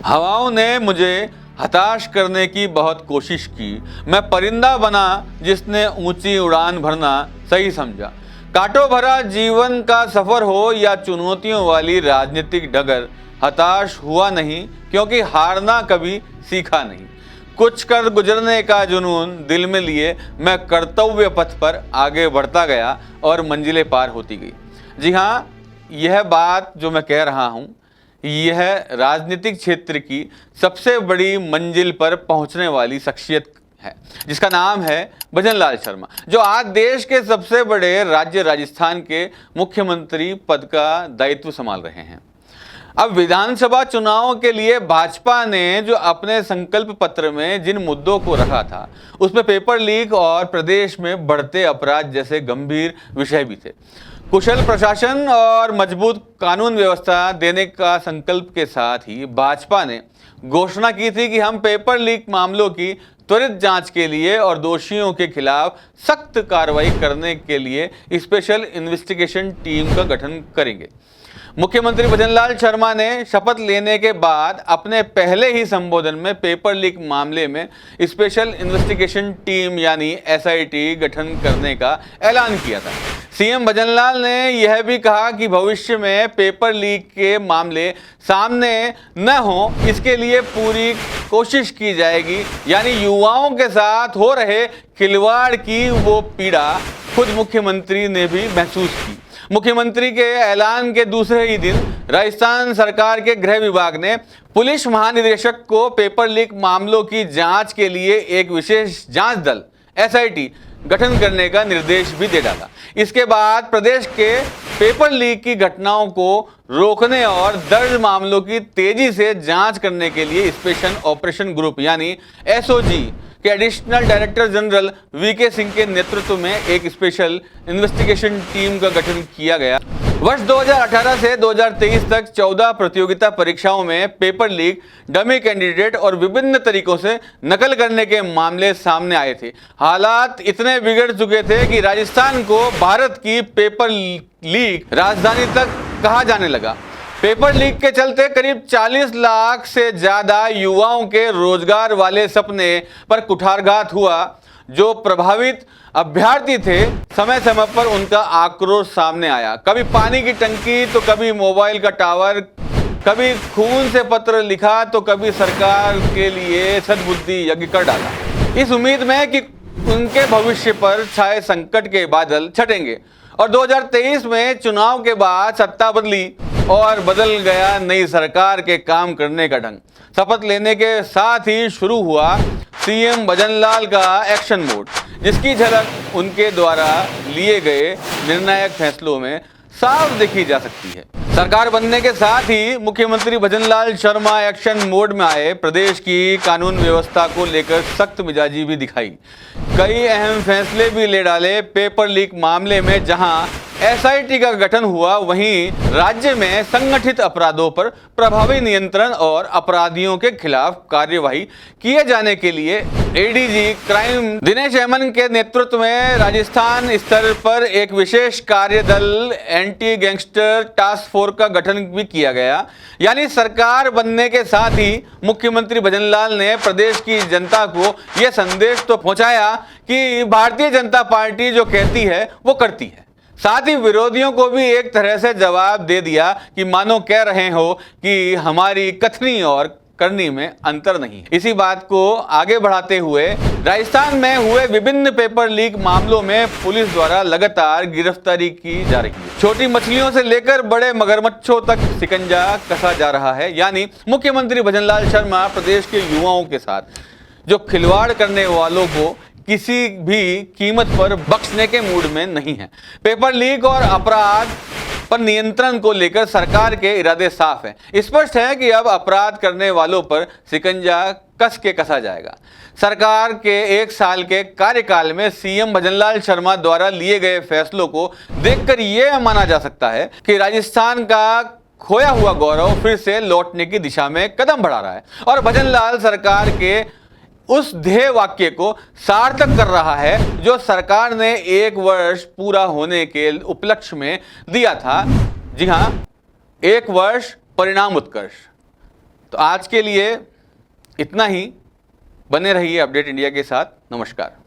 हवाओं ने मुझे हताश करने की बहुत कोशिश की। मैं परिंदा बना जिसने ऊंची उड़ान भरना सही समझा। कांटों भरा जीवन का सफर हो या चुनौतियों वाली राजनीतिक डगर, हताश हुआ नहीं क्योंकि हारना कभी सीखा नहीं। कुछ कर गुजरने का जुनून दिल में लिए मैं कर्तव्य पथ पर आगे बढ़ता गया और मंजिलें पार होती गई। जी हाँ, यह बात जो मैं कह रहा हूँ, यह राजनीतिक क्षेत्र की सबसे बड़ी मंजिल पर पहुंचने वाली शख्सियत है, जिसका नाम है भजनलाल शर्मा, जो आज देश के सबसे बड़े राज्य राजस्थान के मुख्यमंत्री पद का दायित्व संभाल रहे हैं। अब विधानसभा चुनाव के लिए भाजपा ने जो अपने संकल्प पत्र में जिन मुद्दों को रखा था, उसमें पेपर लीक और प्रदेश में बढ़ते अपराध जैसे गंभीर विषय भी थे। कुशल प्रशासन और मजबूत कानून व्यवस्था देने का संकल्प के साथ ही भाजपा ने घोषणा की थी कि हम पेपर लीक मामलों की त्वरित जांच के लिए और दोषियों के खिलाफ सख्त कार्रवाई करने के लिए स्पेशल इन्वेस्टिगेशन टीम का गठन करेंगे। मुख्यमंत्री भजनलाल शर्मा ने शपथ लेने के बाद अपने पहले ही संबोधन में पेपर लीक मामले में स्पेशल इन्वेस्टिगेशन टीम यानी एसआईटी गठन करने का ऐलान किया था। सीएम भजनलाल ने यह भी कहा कि भविष्य में पेपर लीक के मामले सामने न हो, इसके लिए पूरी कोशिश की जाएगी। यानी युवाओं के साथ हो रहे खिलवाड़ की वो पीड़ा खुद मुख्यमंत्री ने भी महसूस की। मुख्यमंत्री के ऐलान के दूसरे ही दिन राजस्थान सरकार के गृह विभाग ने पुलिस महानिदेशक को पेपर लीक मामलों की जांच के लिए एक विशेष जांच दल एसआईटी गठन करने का निर्देश भी दे डाला। इसके बाद प्रदेश के पेपर लीक की घटनाओं को रोकने और दर्ज मामलों की तेजी से जांच करने के लिए स्पेशल ऑपरेशन ग्रुप यानी एसओजी के additional director general VK Singh के नेतृत्व में एक स्पेशल इन्वेस्टिगेशन टीम का गठन किया गया। वर्ष 2018 से 2023 तक 14 प्रतियोगिता परीक्षाओं में पेपर लीक, डमी कैंडिडेट और विभिन्न तरीकों से नकल करने के मामले सामने आए थे। हालात इतने बिगड़ चुके थे कि राजस्थान को भारत की पेपर लीक राजधानी तक कहा जाने लगा। पेपर लीक के चलते करीब 40 लाख से ज्यादा युवाओं के रोजगार वाले सपने पर कुठारघात हुआ। जो प्रभावित अभ्यर्थी थे, समय समय पर उनका आक्रोश सामने आया। कभी पानी की टंकी तो कभी मोबाइल का टावर, कभी खून से पत्र लिखा तो कभी सरकार के लिए सद्बुद्धि यज्ञ कर डाला, इस उम्मीद में कि उनके भविष्य पर छाए संकट के बादल छटेंगे। और 2023 में चुनाव के बाद सत्ता बदली और बदल गया नई सरकार के काम करने का ढंग। शपथ लेने के साथ ही शुरू हुआ सीएम भजनलाल का एक्शन मोड, जिसकी झलक उनके द्वारा लिए गए निर्णायक फैसलों में साफ देखी जा सकती है। सरकार बनने के साथ ही मुख्यमंत्री भजनलाल शर्मा एक्शन मोड में आए। प्रदेश की कानून व्यवस्था को लेकर सख्त मिजाजी भी दिखाई, कई अहम फैसले भी ले डाले। पेपर लीक मामले में जहां एसआईटी का गठन हुआ, वहीं राज्य में संगठित अपराधों पर प्रभावी नियंत्रण और अपराधियों के खिलाफ कार्यवाही किए जाने के लिए एडीजी क्राइम दिनेश एमन के नेतृत्व में राजस्थान स्तर पर एक विशेष कार्य दल एंटी गैंगस्टर टास्क फोर्स का गठन भी किया गया। यानी सरकार बनने के साथ ही मुख्यमंत्री भजनलाल ने प्रदेश की जनता को यह संदेश तो पहुंचाया कि भारतीय जनता पार्टी जो कहती है वो करती है। साथ ही विरोधियों को भी एक तरह से जवाब दे दिया कि मानो कह रहे हो कि हमारी कथनी और करनी में अंतर नहीं है। इसी बात को आगे बढ़ाते हुए राजस्थान में हुए विभिन्न पेपर लीक मामलों में पुलिस द्वारा लगातार गिरफ्तारी की जा रही है। छोटी मछलियों से लेकर बड़े मगरमच्छों तक शिकंजा कसा जा रहा है। यानी मुख्यमंत्री भजनलाल शर्मा प्रदेश के युवाओं के साथ जो खिलवाड़ करने वालों को किसी भी कीमत पर बख्शने के मूड में नहीं है। पेपर लीक और अपराध पर नियंत्रण को लेकर सरकार के इरादे साफ हैं। स्पष्ट है कि अब अपराध करने वालों पर शिकंजा कस के कसा जाएगा। सरकार के 1 साल के कार्यकाल में सीएम भजनलाल शर्मा द्वारा लिए गए फैसलों को देखकर यह माना जा सकता है कि राजस्थान का खोया हुआ गौरव फिर से लौटने की दिशा में कदम बढ़ा रहा है और भजनलाल सरकार के उस ध्येय वाक्य को सार्थक कर रहा है जो सरकार ने 1 वर्ष पूरा होने के उपलक्ष्य में दिया था। जी हां, 1 वर्ष परिणाम उत्कर्ष। तो आज के लिए इतना ही। बने रहिए अपडेट इंडिया के साथ। नमस्कार।